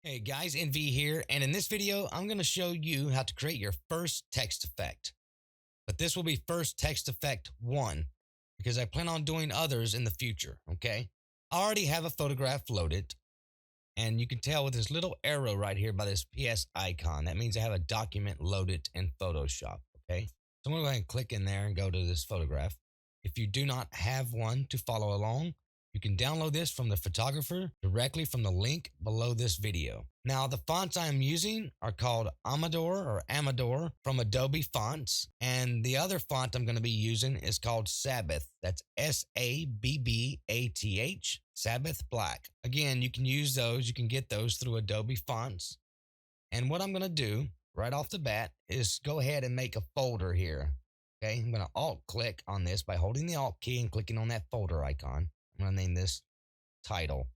Hey guys, NV here, and in this video, I'm going to show you how to create your first text effect. But this will be first text effect 1, because I plan on doing others in the future, okay? I already have a photograph loaded, and you can tell with this little arrow right here by this PS icon, that means I have a document loaded in Photoshop, okay? So I'm going to go ahead and click in there and go to this photograph. If you do not have one to follow along, you can download this from the photographer directly from the link below this video. Now, the fonts I am using are called Amador from Adobe Fonts. And the other font I'm going to be using is called Sabbath. That's Sabbath, Sabbath Black. Again, you can use those. You can get those through Adobe Fonts. And what I'm going to do right off the bat is go ahead and make a folder here. Okay, I'm going to Alt click on this by holding the Alt key and clicking on that folder icon. I'm going to name this title.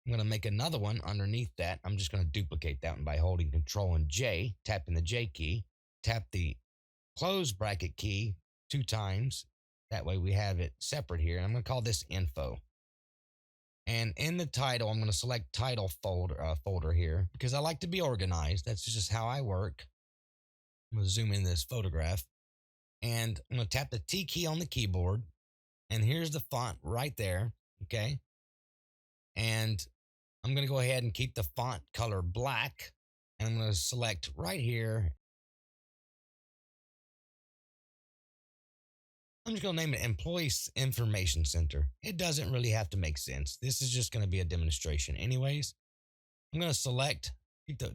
I'm going to make another one underneath that. I'm just going to duplicate that one by holding Control and J, tapping the J key, tap the close bracket key 2 times. That way we have it separate here. And I'm going to call this info. And in the title, I'm going to select title folder here because I like to be organized. That's just how I work. I'm going to zoom in this photograph. And I'm going to tap the T key on the keyboard. And here's the font right there, okay? And I'm going to go ahead and keep the font color black. And I'm going to select right here. I'm just going to name it Employee Information Center. It doesn't really have to make sense. This is just going to be a demonstration anyways. I'm going to select,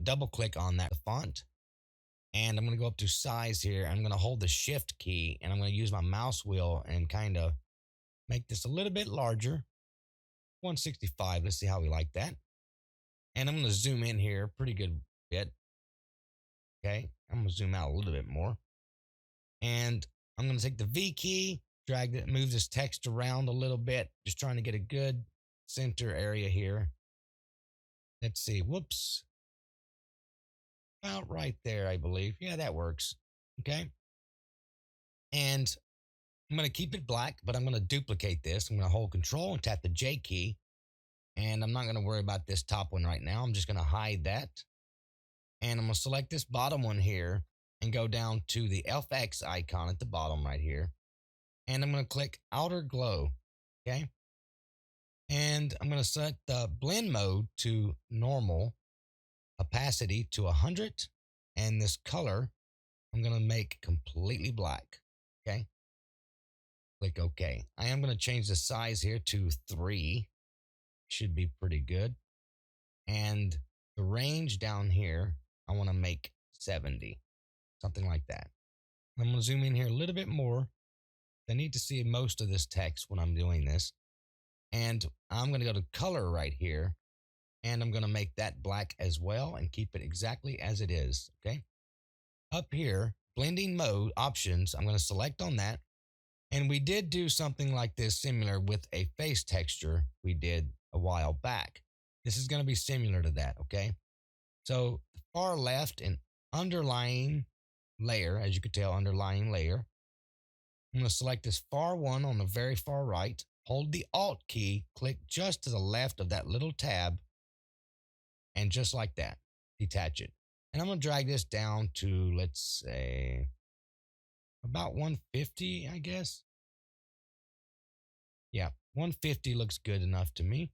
double click on that font. And I'm going to go up to size here. I'm going to hold the shift key and I'm going to use my mouse wheel and kind of make this a little bit larger. 165. Let's see how we like that. And I'm going to zoom in here pretty good bit. Okay. I'm going to zoom out a little bit more. And I'm going to take the V key, drag it, move this text around a little bit. Just trying to get a good center area here. Let's see. Whoops. About right there, I believe. Yeah, that works. Okay. And I'm going to keep it black, but I'm going to duplicate this. I'm going to hold Control and tap the J key. And I'm not going to worry about this top one right now. I'm just going to hide that. And I'm going to select this bottom one here and go down to the FX icon at the bottom right here. And I'm going to click Outer Glow. Okay. And I'm going to set the blend mode to normal, opacity to 100. And this color, I'm going to make completely black. Okay. Click OK. I am going to change the size here to 3. Should be pretty good. And the range down here, I want to make 70. Something like that. I'm going to zoom in here a little bit more. I need to see most of this text when I'm doing this. And I'm going to go to color right here. And I'm going to make that black as well and keep it exactly as it is. Okay. Up here, blending mode options, I'm going to select on that. And we did do something like this similar with a face texture we did a while back. This is going to be similar to that, okay? So the far left and underlying layer, as you can tell, underlying layer. I'm going to select this far one on the very far right, hold the Alt key, click just to the left of that little tab, and just like that, detach it. And I'm going to drag this down to, let's say, about 150, I guess. Yeah, 150 looks good enough to me.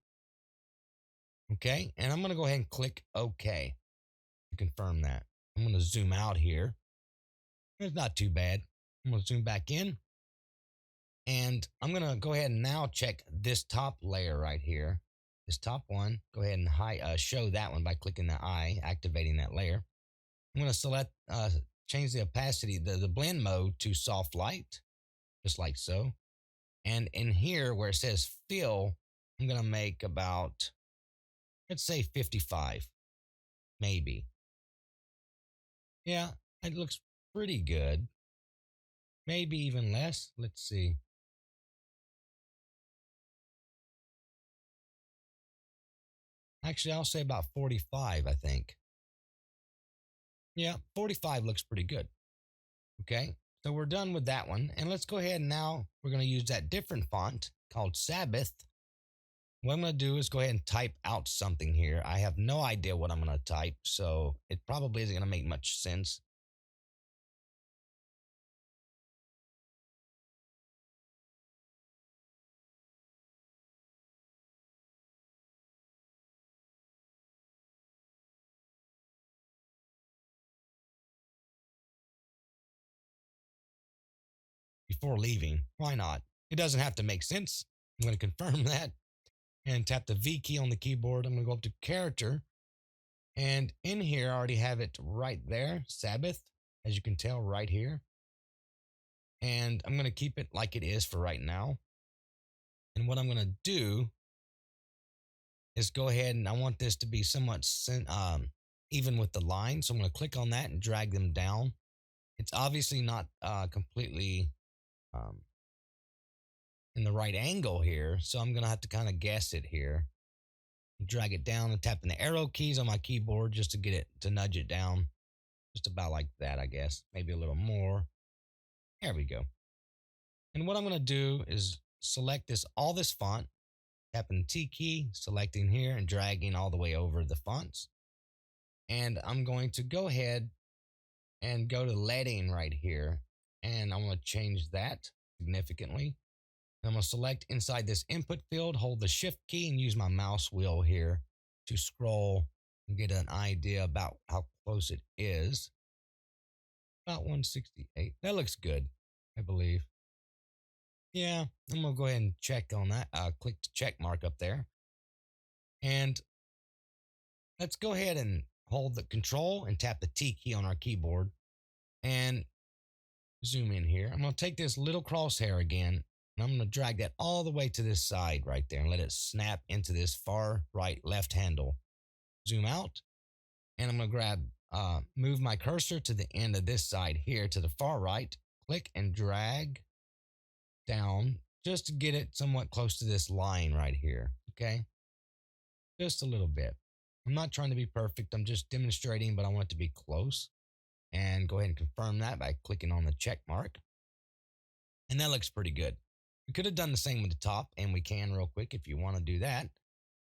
Okay, and I'm going to go ahead and click OK to confirm that. I'm going to zoom out here. It's not too bad. I'm going to zoom back in. And I'm going to go ahead and now check this top layer right here. This top one. Go ahead and show that one by clicking the eye, activating that layer. I'm going to select, change the opacity, the blend mode to soft light, just like so. And in here where it says fill, I'm going to make about, let's say 55, maybe. Yeah, it looks pretty good. Maybe even less. Let's see. Actually, I'll say about 45, I think. Yeah, 45 looks pretty good. Okay, so we're done with that one. And let's go ahead and now we're going to use that different font called Sabbath. What I'm going to do is go ahead and type out something here. I have no idea what I'm going to type, so it probably isn't going to make much sense. Before leaving, why not? It doesn't have to make sense. I'm going to confirm that and tap the V key on the keyboard. I'm going to go up to character. And in here, I already have it right there, Sabbath, as you can tell right here. And I'm going to keep it like it is for right now. And what I'm going to do is go ahead and I want this to be somewhat even with the line. So I'm going to click on that and drag them down. It's obviously not completely um, in the right angle here. So I'm going to have to kind of guess it here. Drag it down and tapping the arrow keys on my keyboard just to get it to nudge it down. Just about like that, I guess. Maybe a little more. There we go. And what I'm going to do is select all this font, tapping the T key, selecting here and dragging all the way over the fonts. And I'm going to go ahead and go to leading right here. And I'm going to change that significantly. And I'm going to select inside this input field, hold the shift key and use my mouse wheel here to scroll and get an idea about how close it is. About 168. That looks good, I believe. Yeah, I'm going to go ahead and check on that. Click the check mark up there. And let's go ahead and hold the control and tap the T key on our keyboard and zoom in here. I'm going to take this little crosshair again and I'm going to drag that all the way to this side right there and let it snap into this far right left handle. Zoom out and I'm going to move my cursor to the end of this side here to the far right. Click and drag down just to get it somewhat close to this line right here. Okay. Just a little bit. I'm not trying to be perfect. I'm just demonstrating, but I want it to be close. And go ahead and confirm that by clicking on the check mark. And that looks pretty good. We could have done the same with the top, and we can real quick if you want to do that.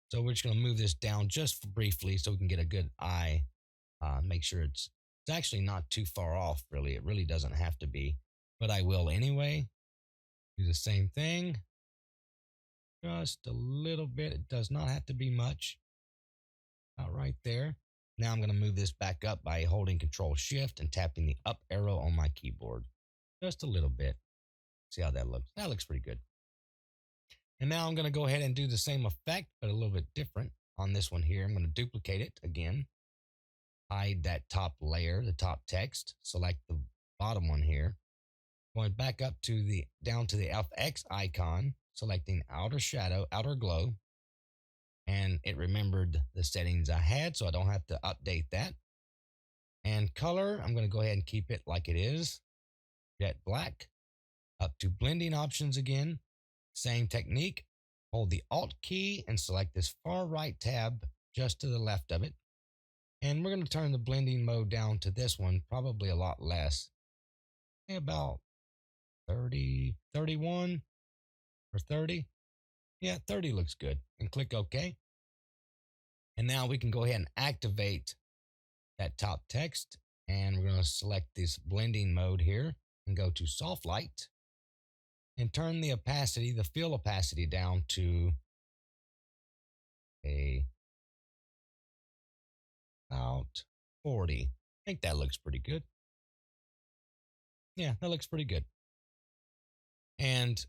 So we're just going to move this down just briefly so we can get a good eye. Make sure it's actually not too far off, really. It really doesn't have to be, but I will anyway. Do the same thing. Just a little bit. It does not have to be much. About right there. Now I'm going to move this back up by holding Control Shift and tapping the up arrow on my keyboard. Just a little bit. See how that looks. That looks pretty good. And now I'm going to go ahead and do the same effect, but a little bit different on this one here. I'm going to duplicate it again. Hide that top layer, the top text. Select the bottom one here. Going back up to down to the FX icon, selecting outer shadow, outer glow. And it remembered the settings I had, so I don't have to update that. And color, I'm going to go ahead and keep it like it is. Jet black. Up to blending options again. Same technique. Hold the Alt key and select this far right tab just to the left of it. And we're going to turn the blending mode down to this one, probably a lot less. About 30, 31 or 30. Yeah, 30 looks good. And click OK. And now we can go ahead and activate that top text. And we're going to select this blending mode here and go to soft light and turn the opacity, the fill opacity down to about 40. I think that looks pretty good. Yeah, that looks pretty good. And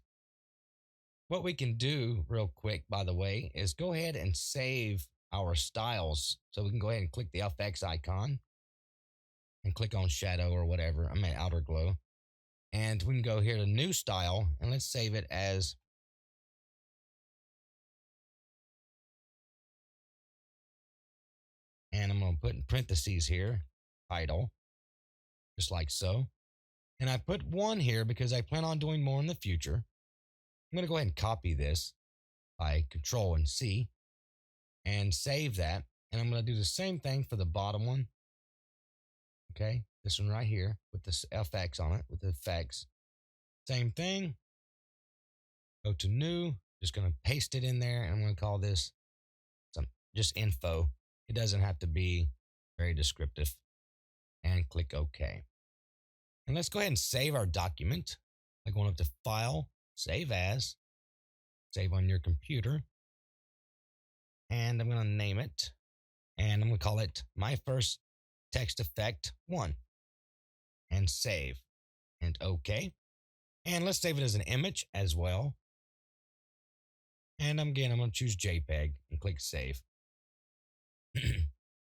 what we can do real quick, by the way, is go ahead and save our styles. So we can go ahead and click the FX icon and click on shadow or whatever. I mean, outer glow. And we can go here to new style and let's save it as and I'm going to put in parentheses here, title, just like so. And I put 1 here because I plan on doing more in the future. I'm going to go ahead and copy this by Control and C and save that. And I'm going to do the same thing for the bottom one. Okay, this one right here with this FX on it, with the effects. Same thing. Go to new, Just going to paste it in there, and I'm going to call this some just info. It doesn't have to be very descriptive. And click OK. And let's go ahead and save our document by going up to File, Save As, save on your computer. And I'm going to name it. And I'm going to call it My First Text Effect 1. And save. And OK. And let's save it as an image as well. And again, I'm going to choose JPEG and click Save.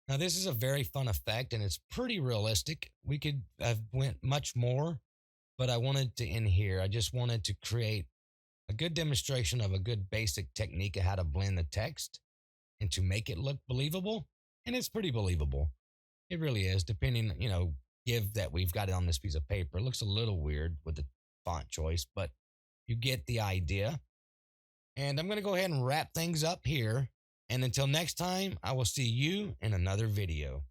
Now, this is a very fun effect, and it's pretty realistic. We could have went much more, but I wanted to end here. I just wanted to create a good demonstration of a good basic technique of how to blend the text and to make it look believable. And it's pretty believable. It really is, depending, give that we've got it on this piece of paper. It looks a little weird with the font choice, but you get the idea. And I'm going to go ahead and wrap things up here. And until next time, I will see you in another video.